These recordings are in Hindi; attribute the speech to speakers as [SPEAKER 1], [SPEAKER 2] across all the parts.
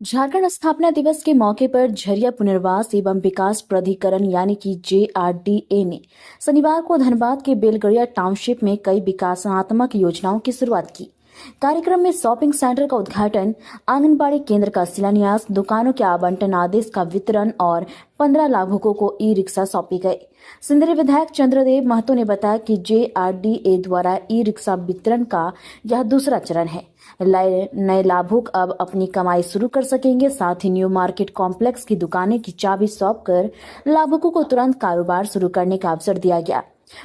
[SPEAKER 1] झारखंड स्थापना दिवस के मौके पर झरिया पुनर्वास एवं विकास प्राधिकरण यानी कि JRDA ने शनिवार को धनबाद के बेलगड़िया टाउनशिप में कई विकासात्मक योजनाओं की शुरुआत की। कार्यक्रम में शॉपिंग सेंटर का उद्घाटन, आंगनबाड़ी केंद्र का शिलान्यास, दुकानों के आवंटन आदेश का वितरण और 15 लाभुकों को ई-रिक्शा सौंपी गए। सिंदरी विधायक चंद्रदेव महतो ने बताया कि JRDA द्वारा ई-रिक्शा वितरण का यह दूसरा चरण है। नए लाभुक अब अपनी कमाई शुरू कर सकेंगे। साथ ही न्यू मार्केट कॉम्प्लेक्स की दुकानें की चाबी सौंपकर लाभुकों को तुरंत कारोबार शुरू करने का अवसर दिया गया।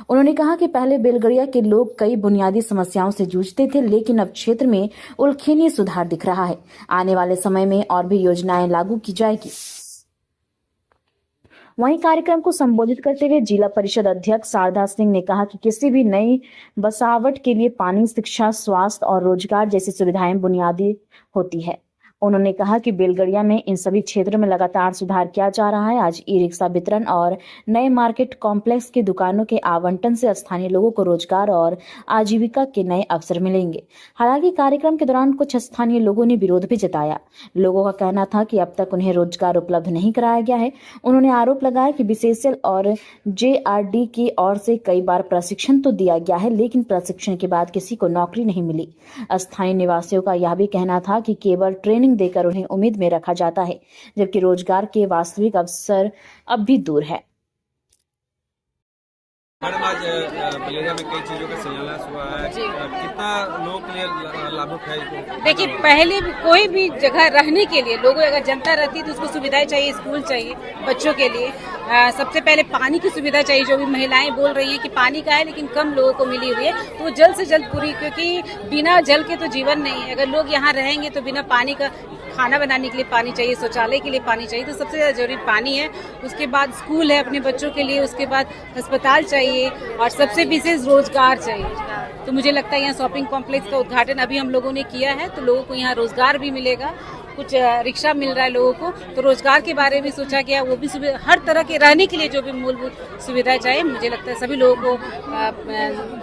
[SPEAKER 1] उन्होंने कहा कि पहले बेलगड़िया के लोग कई बुनियादी समस्याओं से जूझते थे, लेकिन अब क्षेत्र में उल्लेखनीय सुधार दिख रहा है। आने वाले समय में और भी योजनाएं लागू की जाएगी। वहीं कार्यक्रम को संबोधित करते हुए जिला परिषद अध्यक्ष शारदा सिंह ने कहा कि किसी भी नई बसावट के लिए पानी, शिक्षा, स्वास्थ्य और रोजगार जैसी सुविधाएं बुनियादी होती है। उन्होंने कहा कि बेलगड़िया में इन सभी क्षेत्रों में लगातार सुधार किया जा रहा है। आज ई-रिक्शा वितरण और नए मार्केट कॉम्प्लेक्स की दुकानों के आवंटन से स्थानीय लोगों को रोजगार और आजीविका के नए अवसर मिलेंगे। हालांकि कार्यक्रम के दौरान कुछ स्थानीय लोगों ने विरोध भी जताया। लोगों का कहना था कि अब तक उन्हें रोजगार उपलब्ध नहीं कराया गया है। उन्होंने आरोप लगाया कि BCCL और JRD की ओर से कई बार प्रशिक्षण तो दिया गया है, लेकिन प्रशिक्षण के बाद किसी को नौकरी नहीं मिली। स्थानीय निवासियों का यह भी कहना था कि केवल ट्रेनिंग देकर उन्हें उम्मीद में रखा जाता है, जबकि रोजगार के वास्तविक अवसर अब भी दूर है।
[SPEAKER 2] मैडम, आज बलेरिया में कई चीजों का शिलान्यास हुआ है, कितना लोगों के लिए लाभुक है?
[SPEAKER 3] देखिए, पहले कोई भी जगह रहने के लिए लोगों, अगर जनता रहती है तो उसको सुविधाएं चाहिए, स्कूल चाहिए बच्चों के लिए। सबसे पहले पानी की सुविधा चाहिए। जो भी महिलाएं बोल रही हैं कि पानी का है लेकिन कम लोगों को मिली हुई है, तो वो जल्द से जल्द पूरी, क्योंकि बिना जल के तो जीवन नहीं है। अगर लोग यहाँ रहेंगे तो बिना पानी का, खाना बनाने के लिए पानी चाहिए, शौचालय के लिए पानी चाहिए, तो सबसे ज्यादा जरूरी पानी है। उसके बाद स्कूल है अपने बच्चों के लिए, उसके बाद अस्पताल चाहिए और सबसे विशेष रोजगार चाहिए। तो मुझे लगता है यहाँ शॉपिंग कॉम्प्लेक्स का उद्घाटन अभी हम लोगों ने किया है, तो लोगों को यहाँ रोजगार भी मिलेगा, कुछ रिक्शा मिल रहा है लोगों को, तो रोजगार के बारे में सोचा गया। वो भी सुविधा, हर तरह के रहने के लिए जो भी मूलभूत सुविधाएं चाहिए, मुझे लगता है सभी लोगों को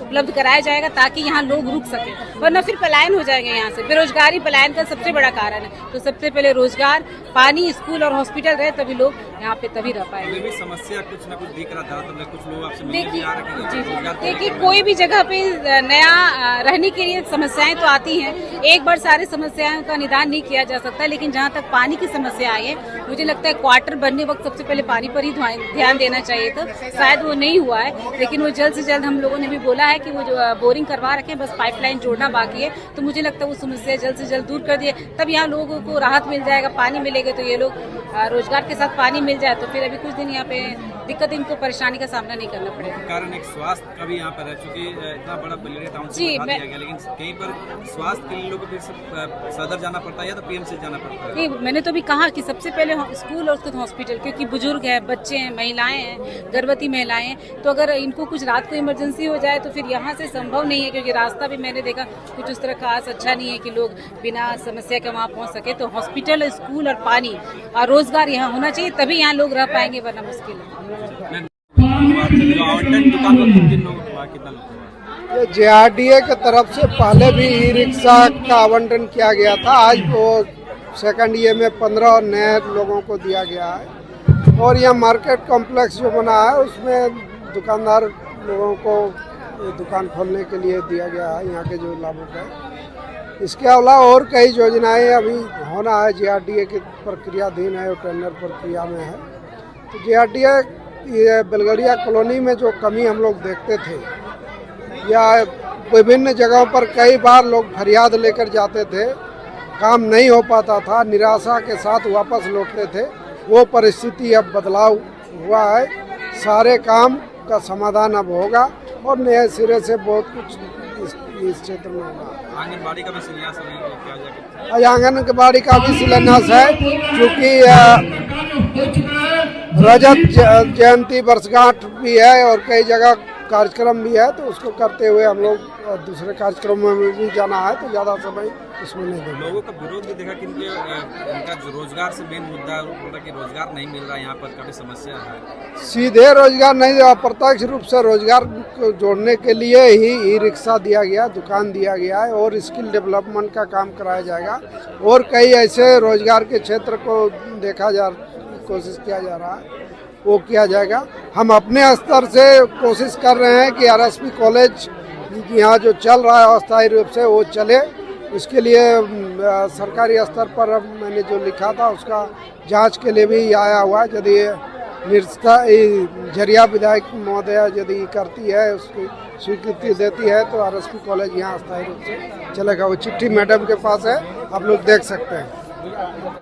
[SPEAKER 3] उपलब्ध कराया जाएगा, ताकि यहाँ लोग रुक सके, वरना फिर पलायन हो जाएंगे यहाँ से। बेरोजगारी पलायन का सबसे बड़ा कारण है। तो सबसे पहले रोजगार, पानी, स्कूल और हॉस्पिटल रहे, तभी लोग यहाँ पे तभी रह पाएंगे।
[SPEAKER 2] समस्या कुछ न कुछ दिख रहा था, तो कुछ लोग आपसे मिलने भी आ रहे हैं।
[SPEAKER 3] देखिए, कोई भी जगह पे नया रहने के लिए समस्याएं तो आती हैं। एक बार सारी समस्याओं का निदान नहीं किया जा सकता, लेकिन जहाँ तक पानी की समस्या आई है, मुझे लगता है क्वार्टर बनने वक्त सबसे पहले पानी पर ही ध्यान देना चाहिए था। शायद वो नहीं हुआ है, लेकिन वो जल्द से जल्द, हम लोगों ने भी बोला है कि वो जो बोरिंग करवा रखे, बस पाइपलाइन जोड़ना बाकी है। तो मुझे लगता है वो समस्या जल्द से जल्द दूर कर दिए, तब यहाँ लोगों को राहत मिल जाएगा। पानी मिलेगा तो ये लोग रोजगार के साथ पानी मिल जाए तो फिर अभी कुछ दिन यहाँ पे दिक्कत, इनको परेशानी का सामना नहीं करना पड़ेगा।
[SPEAKER 2] कारण एक स्वास्थ्य का भी यहाँ पर है, चूंकि इतना बड़ा बलेरिया टाउनशिप बना दिया गया, लेकिन कहीं पर स्वास्थ्य के लिए लोगों को फिर सदर जाना पड़ता है या तो PMC जाना पड़ता है।
[SPEAKER 3] नहीं, मैंने तो भी कहा कि सबसे पहले स्कूल और उसके बाद हॉस्पिटल, क्योंकि बुजुर्ग है, बच्चे हैं, महिलाएं हैं, गर्भवती महिलाएं हैं, तो अगर इनको कुछ रात को इमरजेंसी हो जाए तो फिर यहाँ से संभव नहीं है, क्योंकि रास्ता भी मैंने देखा कुछ उस तरह खास अच्छा नहीं है कि लोग बिना समस्या के वहाँ पहुँच सके। तो हॉस्पिटल, स्कूल और पानी और रोजगार यहाँ होना चाहिए, तभी यहाँ लोग रह पाएंगे, वरना मुश्किल है।
[SPEAKER 4] JRDA की तरफ से पहले भी ई-रिक्शा का आवंटन किया गया था। आज वो सेकंड ईयर में 15 नए लोगों को दिया गया है। और यह मार्केट कॉम्प्लेक्स जो बना है उसमें दुकानदार लोगों को दुकान खोलने के लिए दिया गया है, यहाँ के जो लाभुक है। इसके अलावा और कई योजनाएं अभी होना है। JRDA की प्रक्रियाधीन है, टेंडर प्रक्रिया में है। तो JRDA ये बेलगड़िया कॉलोनी में जो कमी हम लोग देखते थे, या विभिन्न जगहों पर कई बार लोग फरियाद लेकर जाते थे, काम नहीं हो पाता था, निराशा के साथ वापस लौटते थे, वो परिस्थिति अब बदलाव हुआ है। सारे काम का समाधान अब होगा और नए सिरे से बहुत कुछ इस क्षेत्र में होगा।
[SPEAKER 2] आंगनबाड़ी का भी शिलान्यास किया जाएगा।
[SPEAKER 4] आज आंगनबाड़ी का भी शिलान्यास है, क्योंकि रजत जयंती वर्षगांठ भी है और कई जगह कार्यक्रम भी है, तो उसको करते हुए हम लोग दूसरे कार्यक्रमों में भी जाना है, तो ज़्यादा समय इसमें नहीं देंगे।
[SPEAKER 2] लोगों का विरोध भी देखा कि इनका जो रोजगार से मेन मुद्दा बोला कि रोजगार नहीं मिल रहा, यहाँ पर काफी समस्या है।
[SPEAKER 4] सीधे रोजगार नहीं, अप्रत्यक्ष रूप से रोजगार को जोड़ने के लिए ही ई रिक्शा दिया गया, दुकान दिया गया है और स्किल डेवलपमेंट का काम कराया जाएगा और कई ऐसे रोजगार के क्षेत्र को कोशिश किया जा रहा है, वो किया जाएगा। हम अपने स्तर से कोशिश कर रहे हैं कि आरएसपी कॉलेज यहाँ जो चल रहा है अस्थायी रूप से वो चले। उसके लिए सरकारी स्तर पर मैंने जो लिखा था उसका जांच के लिए भी आया हुआ है। यदि झरिया विधायक महोदया यदि करती है, उसकी स्वीकृति देती है, तो आरएसपी कॉलेज यहाँ अस्थायी रूप से चलेगा। वो चिट्ठी मैडम के पास है, आप लोग देख सकते हैं।